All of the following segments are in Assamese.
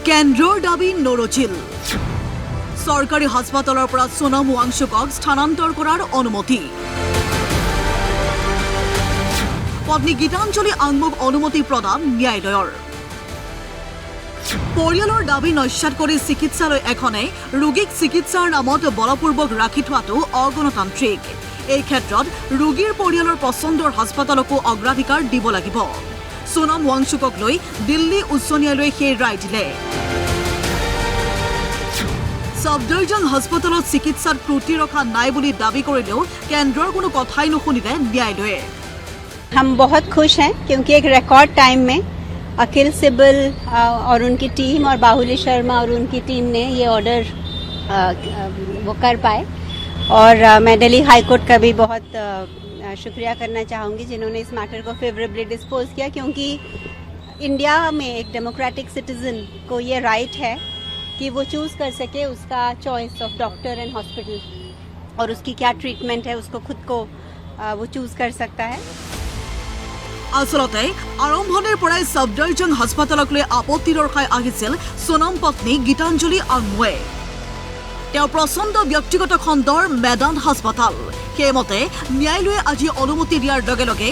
কেন্দ্ৰৰ দাবী নৰচিল চৰকাৰী হাস্পাতালৰ পৰা সোনম ৱাংচুকক স্থানান্তৰ কৰাৰ অনুমতি পত্নী গীতাঞ্জলি আংমুক অনুমতি প্ৰদান ন্যায়ালয়ৰ পৰিয়ালৰ দাবী নস্যাৎ কৰি চিকিৎসালয় এখনে ৰোগীক চিকিৎসাৰ নামত বলপূৰ্বক ৰাখি থোৱাটো অগণতান্ত্ৰিক এই ক্ষেত্ৰত ৰোগীৰ পৰিয়ালৰ পছন্দৰ হাস্পাতালকো অগ্ৰাধিকাৰ দিব লাগিব সোনম ৱাংচুকক লৈ দিল্লী উচ্চ ন্যায়ালয়ে সেই ৰায় দিলে সফদৰজং হাস্পাতালত চিকিৎসাত ত্ৰুটি ৰখা নাই বুলি দাবী কৰিলেও কেন্দ্ৰৰ কোনো কথাই নুশুনিলে ন্যায়ালয়ে हम बहुत खुश हैं क्योंकि एक रिकॉर्ड टाइम में अखिल सिब्बल और उनकी टीम और बाहुली शर्मा और उनकी टीम ने ये ऑर्डर वो कर पाए और मैं दिल्ली हाई कोर्ट का भी बहुत शुक्रिया करना चाहूँगी जिन्होंने इस मैटर को फेवरेबली डिस्पोज किया क्योंकि इंडिया में एक डेमोक्रेटिक सिटीजन को ये राइट है कि वो चूज़ कर सके उसका choice of doctor and hospital और उसकी क्या ट्रीटमेंट है उसको खुद को वो चूज़ कर सकता है আসলতে আৰম্ভণিৰ পৰাই সফদৰজং হাস্পাতালক লৈ আপত্তি দৰ্শাই আহিছিল সোনম পত্নী গীতাঞ্জলি আংমুৱে তেওঁৰ পছন্দ ব্যক্তিগত খণ্ডৰ মেদান্ত হাস্পাতাল সেইমতে ন্যায়ালয়ে আজি অনুমতি দিয়াৰ লগে লগে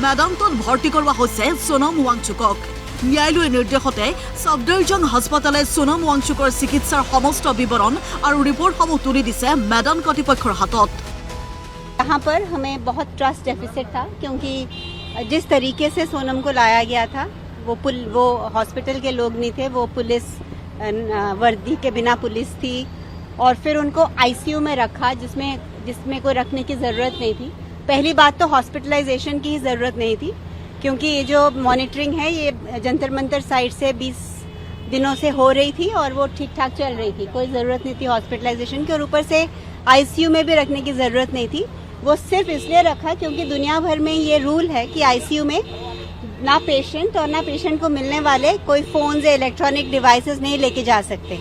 মেদান্তত ভৰ্তি কৰোৱা হৈছে সোনম ৱাংচুকক ন্যায়ালয়ৰ নিৰ্দেশতে সফদৰজং হাস্পাতালে সোনম ৱাংচুকৰ চিকিৎসাৰ সমস্ত বিৱৰণ আৰু ৰিপৰ্টসমূহ তুলি দিছে মেদান্ত কৰ্তৃপক্ষৰ হাতত यहाँ पर हमें बहुत ट्रस्ट डेफिसिट था क्योंकि जिस तरीके से सोनम को लाया गया था वो हॉस्पिटल के लोग नहीं थे वो पुलिस वर्दी के बिना पुलिस थी और फिर उनको आईसीयू में रखा जिसमें कोई रखने की ज़रूरत नहीं थी पहली बात तो हॉस्पिटलाइजेशन की ही ज़रूरत नहीं थी क्योंकि ये जो मॉनिटरिंग है ये जंतर मंतर साइड से 20 दिनों से हो रही थी और वो ठीक ठाक चल रही थी कोई ज़रूरत नहीं थी हॉस्पिटलाइजेशन की और ऊपर से आईसीयू में भी रखने की ज़रूरत नहीं थी वो सिर्फ इसलिए रखा क्योंकि दुनिया भर में ये रूल है कि आईसीयू में ना पेशेंट और ना पेशेंट को मिलने वाले कोई फोन या इलेक्ट्रॉनिक डिवाइसेस नहीं लेके जा सकते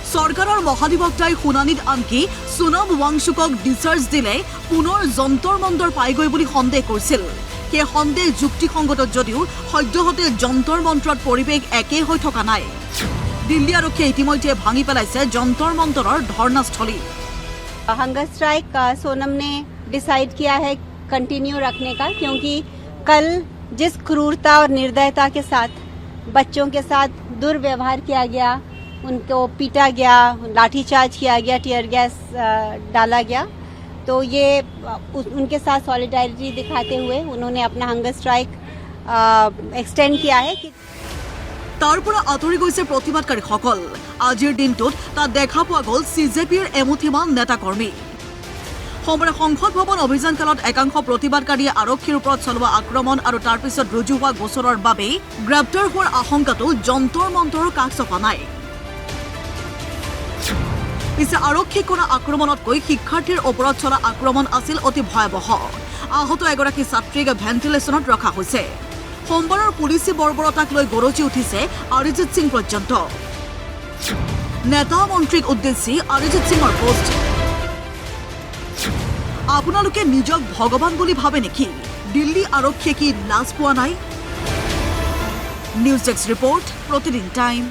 চৰকাৰৰ মহাধিবক্তাই শুনানিত আনকি সোনম ৱাংচুকক ডিচাৰ্জ দিলে পুনৰ যন্তৰ মন্তৰ পাইগৈ বুলি সন্দেহ কৰিছিল সেই সন্দেহ যুক্তিসংগত যদিও সদ্যহতে যন্তৰ মন্ত্ৰত পৰিৱেশ একেই হৈ থকা নাই দিল্লী আৰক্ষীয়ে ইতিমধ্যে ভাঙি পেলাইছে যন্তৰ মন্তৰৰ ধৰ্ণাস্থলী हंगर स्ट्राइक सोनम ने डिसाइड किया है कंटिन्यू रखने का क्योंकि कल जिस क्रूरता और निर्दयता के साथ बच्चों के साथ दुर्व्यवहार किया गया उनको पीटा गया लाठीचार्ज किया गया टीयर गैस डाला गया तो ये उनके साथ सॉलिडारिटी दिखाते हुए उन्होंने अपना हंगर स्ट्राइक एक्सटेंड किया है कि তাৰ পৰা আঁতৰি গৈছে প্ৰতিবাদকাৰীসকল আজিৰ দিনটোত তাত দেখা পোৱা গ'ল সিজেপিৰ এমুঠিমান নেতাকৰ্মী সোমবাৰে সংসদ ভৱন অভিযানকালত একাংশ প্ৰতিবাদকাৰীয়ে আৰক্ষীৰ ওপৰত চলোৱা আক্ৰমণ আৰু তাৰ পিছত ৰুজু হোৱা গোচৰৰ বাবে গ্ৰেপ্তাৰ হোৱাৰ আশংকাটো যন্তৰ মন্তৰৰ কাষ চপা নাই পিছে আৰক্ষী কৰা আক্ৰমণতকৈ শিক্ষাৰ্থীৰ ওপৰত চলা আক্ৰমণ আছিল অতি ভয়াৱহ আহত এগৰাকী ছাত্ৰীক ভেণ্টিলেশ্যনত ৰখা হৈছে সোমবাৰৰ পুলিচি বৰ্বৰতাক লৈ গৰজি উঠিছে অৰিজিৎ সিং পৰ্যন্ত নেতা মন্ত্ৰীক উদ্দেশ্যি অৰিজিৎ সিঙৰ পোষ্ট আপোনালোকে নিজক ভগৱান বুলি ভাবে নেকি দিল্লী আৰক্ষীয়ে কি লাজ পোৱা নাই নিউজ ডেস্ক ৰিপৰ্ট প্ৰতিদিন টাইম